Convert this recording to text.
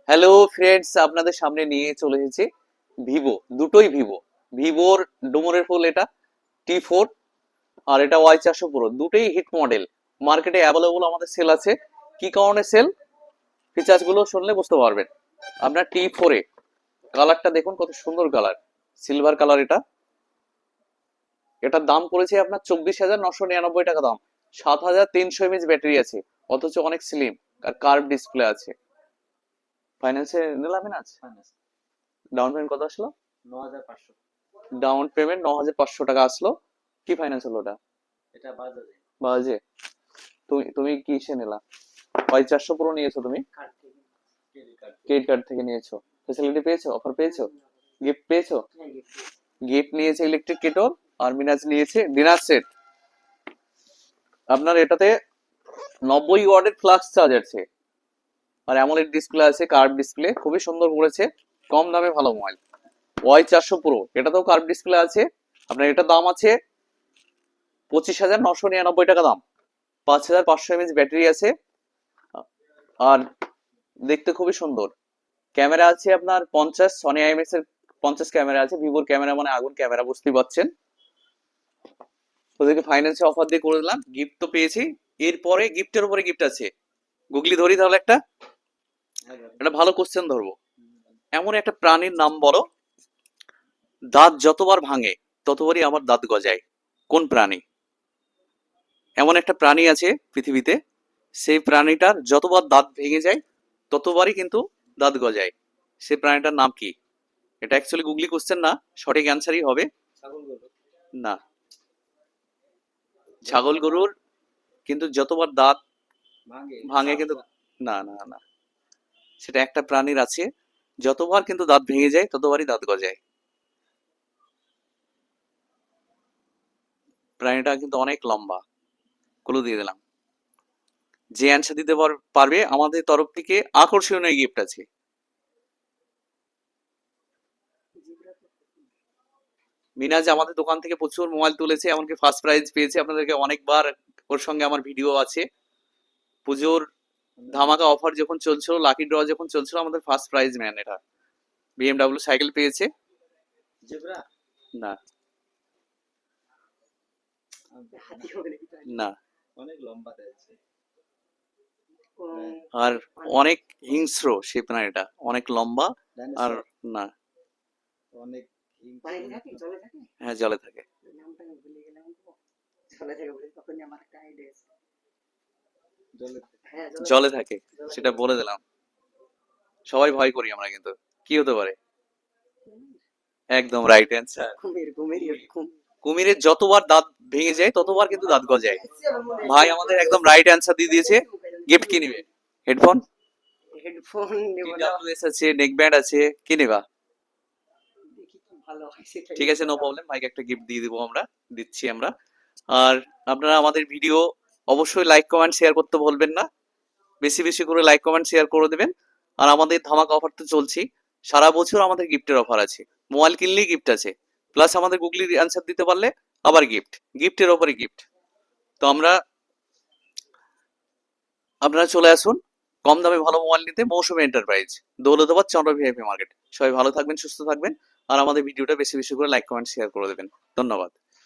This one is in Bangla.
হ্যালো ফ্রেন্ডস, আপনাদের সামনে নিয়ে চলে এসেছি ভিভো, দুটোই ভিভো। ভিভোর ডোমোরের ফুল এটা T4, আর এটা Y400 Pro, দুটোই হিট মডেল। মার্কেটে অ্যাভেলেবল আমাদের সেল আছে। কি কারণে সেল, ফিচার্স গুলো শুনলে বুঝতে পারবেন। আপনার T4 এ কালারটা দেখুন, কত সুন্দর কালার, সিলভার কালার। এটার দাম পড়েছে আপনার 24,999 টাকা দাম। 7,300 mAh ব্যাটারি আছে, অথচ অনেক স্লিম আর কার্ভ ডিসপ্লে আছে। ফাইন্যান্সে নিলাম না। ডাউন পেমেন্ট কত আসলো? 9,500। ডাউন পেমেন্ট 9,500 টাকা আসলো। কি ফাইন্যান্স হলো ওটা? এটা বাজাজে। বাজে। তুমি তুমি কিসে নিলা? Y400 Pro নিয়েছো তুমি? কার্ড থেকে, ক্রেডিট কার্ড থেকে। ক্রেডিট কার্ড থেকে নিয়েছো। ফ্যাসিলিটি পেয়েছো, অফার পেয়েছো, গিফট পেয়েছো? হ্যাঁ, gift পেয়েছি। গিফট নিয়েছে ইলেকট্রিক কেটল, আর মিনাজ নিয়েছে ডিনার সেট। আপনার এটাতে 90 ওয়াটের ফ্লাক্স চার্জ আছে, আর অ্যামোলেড ডিসপ্লে আছে, কার্ভ ডিসপ্লে, খুবই সুন্দর করেছে। কম দামে ভালো মোবাইল। Y400 Pro, এটাতেও কার্ভ ডিসপ্লে আছে। আপনার এটার দাম আছে 25,999 টাকা দাম। 5,500 mAh ব্যাটারি আছে, আর দেখতে খুবই সুন্দর। ক্যামেরা আছে আপনার 50, সনি IMX এর 50 ক্যামেরা আছে। ভিভোর ক্যামেরা মানে আগুন ক্যামেরা, বুঝতেই পারছেন। ওদেরকে ফাইন্যান্সে অফার দিয়ে করে দিলাম। গিফট তো পেয়েছি, এরপরে গিফটের উপরে গিফট আছে। গুগলি ধরি তাহলে একটা ভালো কোশ্চেন ধরবো। এমন একটা প্রাণীর নাম বলো, দাঁত যতবার ভাঙে ততবারই আমার দাঁত গজায়। কোন প্রাণী? এমন একটা প্রাণী আছে পৃথিবীতে, সেই প্রাণীটার যতবার দাঁত ভেঙে যায় ততবারই কিন্তু দাঁত গজায়। সেই প্রাণীটার নাম কি? এটা অ্যাকচুয়ালি গুগলি কোশ্চেন না, সঠিক অ্যান্সারই হবে ছাগল গরু। না। ছাগল গরুর কিন্তু যতবার দাঁত ভাঙে কিন্তু না না না, সেটা একটা প্রাণীর আছে, যতবার কিন্তু দাঁত ভেঙে যায় ততবারই দাঁত গজায়। প্রাণীটা কিন্তু অনেক লম্বা। ক্লু দিয়ে দিলাম। যে অ্যান্সার দিতে পারবে আমাদের তরফ থেকে আকর্ষণীয় গিফট আছে। মিনাজ আমাদের দোকান থেকে প্রচুর মোবাইল তুলেছে, এমনকি ফার্স্ট প্রাইজ পেয়েছে। আপনাদেরকে অনেকবার ওর সঙ্গে আমার ভিডিও আছে। পুজোর ধামাকা অফার যখন চলছিল, লাকি ড্র যখন চলছিল, আমাদের ফার্স্ট প্রাইজ ম্যান এটা। BMW সাইকেল পেয়েছে। জেব্রা না হাতি হবে নাকি? না, অনেক লম্বা আছে। আর অনেক হিংস্র সেই প্রাণীটা, অনেক লম্বা। আর না, অনেক পানিতে থাকে, জলে থাকে? হ্যাঁ জলে থাকে। নামটা আমি ভুলে গেলাম তো। জলে থাকে বলে তখনই আমার একটা আইডিয়া আছে। জলে হ্যাঁ, জলে থাকে, সেটা বলে দিলাম। সবাই ভয় করি আমরা, কিন্তু কি হতে পারে? একদম রাইট অ্যান্সার। কুমির, কুমির এরকম। কুমিরের যতবার দাঁত ভেঙে যায় ততবার কিন্তু দাঁত গজায়। ভাই আমাদের একদম রাইট অ্যান্সার দিয়ে দিয়েছে। গিফট কি নিবে? হেডফোন, হেডফোন নেব না। TWS আছে, নেক ব্যান্ড আছে, কি নেবা? দেখি কি ভালো হয় সেটা। ঠিক আছে, নো প্রবলেম, ভাইকে একটা গিফট দিয়ে দিব, আমরা দিচ্ছি আমরা। আর আপনারা আমাদের ভিডিও অবশ্যই লাইক কমেন্ট শেয়ার করতে ভুলবেন না। বেশি বেশি করে লাইক কমেন্ট শেয়ার করে দেবেন। আর আমাদের ধামাকা অফার তো চলছি, সারা বছর আমাদের গিফটের অফার আছে। মোবাইল কিনলেই গিফট আছে, প্লাস আমাদের গুগলির অ্যান্সার দিতে পারলে আবার গিফট, গিফটের ওপরে গিফট। তো আপনারা চলে আসুন কম দামে ভালো মোবাইল নিতে মৌসুমী এন্টারপ্রাইজ, দৌলতাবাদ, চন্দ্র ভিআইপি মার্কেট। সবাই ভালো থাকবেন, সুস্থ থাকবেন, আর আমাদের ভিডিওটা বেশি বেশি করে লাইক কমেন্ট শেয়ার করে দেবেন। ধন্যবাদ।